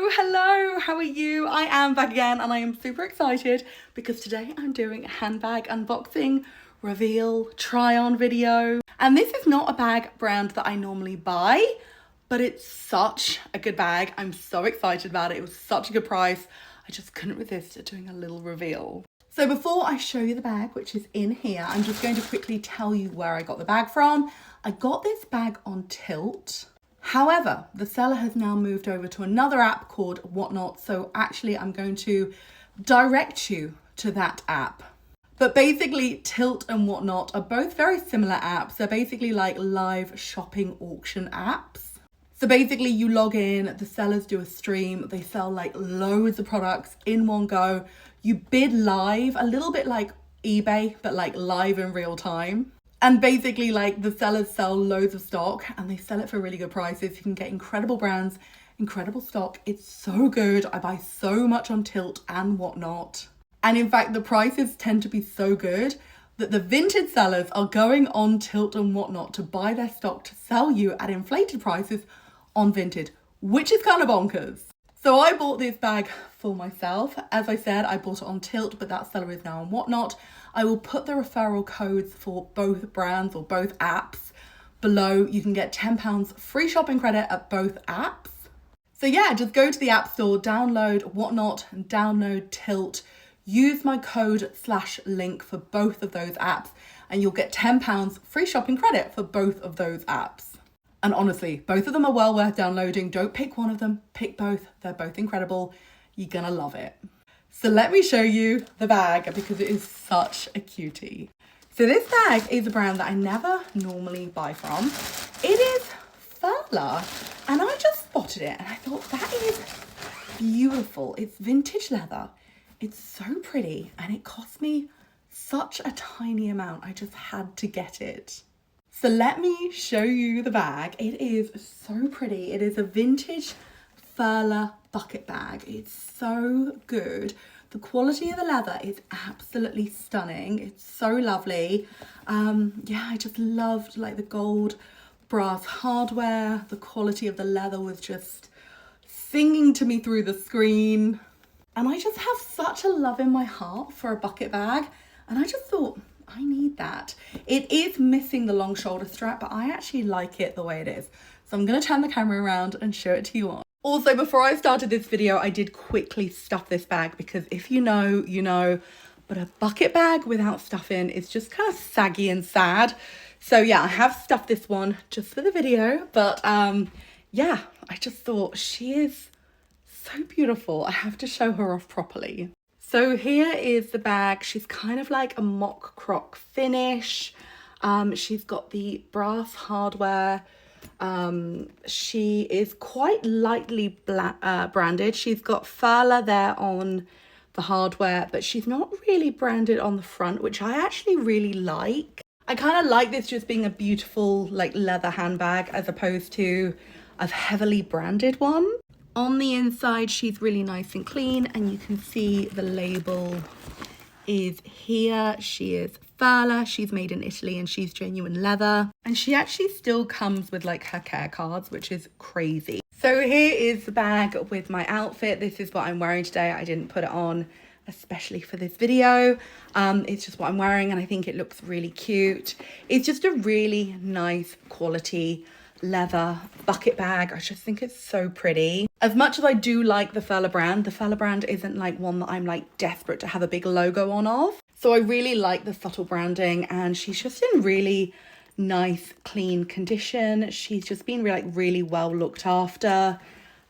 Hello, how are you? I am back again and I am super excited because today I'm doing a handbag unboxing, reveal, try on video. And this is not a bag brand that I normally buy, but it's such a good bag. I'm so excited about it. It was such a good price. I just couldn't resist doing a little reveal. So before I show you the bag, which is in here, I'm just going to quickly tell you where I got the bag from. I got this bag on Tilt. However, the seller has now moved over to another app called Whatnot. So actually I'm going to direct you to that app. But basically Tilt and Whatnot are both very similar apps. They're basically like live shopping auction apps. So basically you log in, the sellers do a stream, they sell like loads of products in one go. You bid live, a little bit like eBay, but like live in real time. And basically like the sellers sell loads of stock and they sell it for really good prices. You can get incredible brands, incredible stock. It's so good. I buy so much on Tilt and Whatnot. And in fact, the prices tend to be so good that the vintage sellers are going on Tilt and Whatnot to buy their stock to sell you at inflated prices on Vinted, which is kind of bonkers. So I bought this bag for myself. As I said, I bought it on Tilt, but that seller is now on Whatnot. I will put the referral codes for both brands or both apps below. You can get £10 free shopping credit at both apps. So yeah, just go to the App Store, download Whatnot and download Tilt. Use my code /link for both of those apps and you'll get £10 free shopping credit for both of those apps. And honestly, both of them are well worth downloading. Don't pick one of them, pick both. They're both incredible. You're gonna love it. So let me show you the bag because it is such a cutie. So this bag is a brand that I never normally buy from. It is Furla, and I just spotted it and I thought that is beautiful. It's vintage leather. It's so pretty and it cost me such a tiny amount. I just had to get it. So let me show you the bag. It is so pretty. It is a vintage furla bucket bag. It's so good. The quality of the leather is absolutely stunning. It's so lovely. Yeah, I just loved like the gold brass hardware. The quality of the leather was just singing to me through the screen. And I just have such a love in my heart for a bucket bag. And I just thought, I need that. It is missing the long shoulder strap, but I actually like it the way it is. So I'm going to turn the camera around and show it to you on. Also, before I started this video, I did quickly stuff this bag because if you know, you know, but a bucket bag without stuffing is just kind of saggy and sad. So yeah, I have stuffed this one just for the video, but yeah, I just thought she is so beautiful. I have to show her off properly. So here is the bag. She's kind of like a mock croc finish. She's got the brass hardware. She is quite lightly branded. She's got furla there on the hardware, but she's not really branded on the front, which I actually really like. I kind of like this just being a beautiful like leather handbag as opposed to a heavily branded one. On the inside, she's really nice and clean and you can see the label is here. She is furla, she's made in Italy and she's genuine leather. And she actually still comes with like her care cards, which is crazy. So here is the bag with my outfit. This is what I'm wearing today. I didn't put it on especially for this video. It's just what I'm wearing and I think it looks really cute. It's just a really nice quality leather bucket bag. I just think it's so pretty. As much as I do like the furla brand isn't like one that I'm like desperate to have a big logo on of. So I really like the subtle branding and she's just in really nice, clean condition. She's just been really well looked after.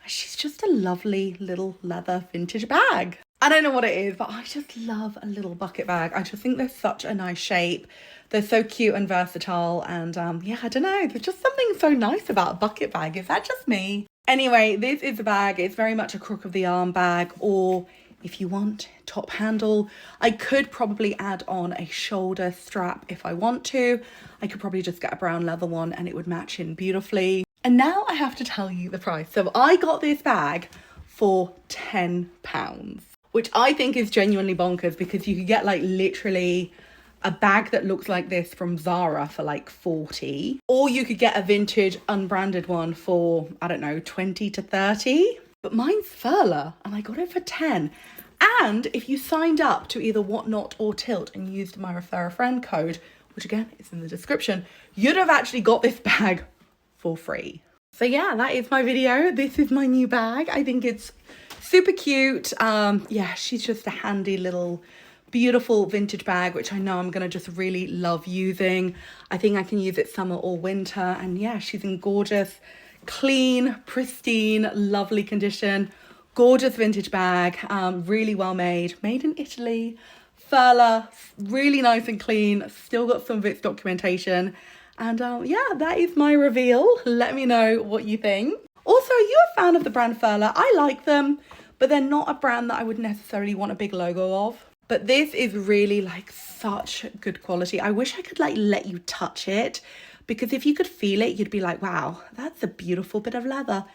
She's just a lovely little leather vintage bag. I don't know what it is, but I just love a little bucket bag. I just think they're such a nice shape. They're so cute and versatile. And yeah, I don't know. There's just something so nice about a bucket bag. Is that just me? Anyway, this is the bag. It's very much a crook of the arm bag, or if you want, top handle. I could probably add on a shoulder strap if I want to. I could probably just get a brown leather one and it would match in beautifully. And now I have to tell you the price. So I got this bag for £10. Which I think is genuinely bonkers because you could get like literally a bag that looks like this from Zara for like 40, or you could get a vintage unbranded one for, I don't know, 20 to 30. but mine's furla and I got it for 10. And if you signed up to either Whatnot or Tilt and used my refer a friend code, which again is in the description, you'd have actually got this bag for free. So yeah, that is my video. This is my new bag. I think it's super cute. Yeah, she's just a handy little beautiful vintage bag, which I know I'm gonna just really love using. I think I can use it summer or winter. And yeah, she's in gorgeous, clean, pristine, lovely condition. Gorgeous vintage bag, really well made in Italy. Furla, really nice and clean, still got some of its documentation. And yeah, that is my reveal. Let me know what you think. Also, are you a fan of the brand Furla? I like them, but they're not a brand that I would necessarily want a big logo of. But this is really like such good quality. I wish I could like let you touch it, because if you could feel it, you'd be like, wow, that's a beautiful bit of leather.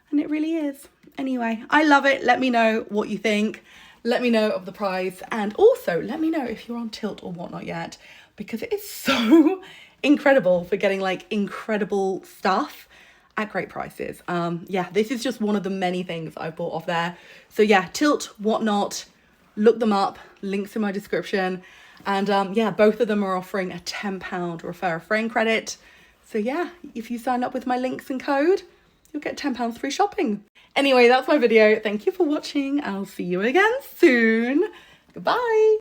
And it really is. Anyway, I love it. Let me know what you think. Let me know of the price. And also let me know if you're on Tilt or Whatnot yet, because it is so incredible for getting like incredible stuff at great prices. Yeah, this is just one of the many things I've bought off there. So yeah, Tilt, Whatnot, look them up, links in my description. And yeah, both of them are offering a £10 refer a friend credit. So yeah, if you sign up with my links and code, you'll get £10 free shopping. Anyway, that's my video. Thank you for watching. I'll see you again soon. Goodbye.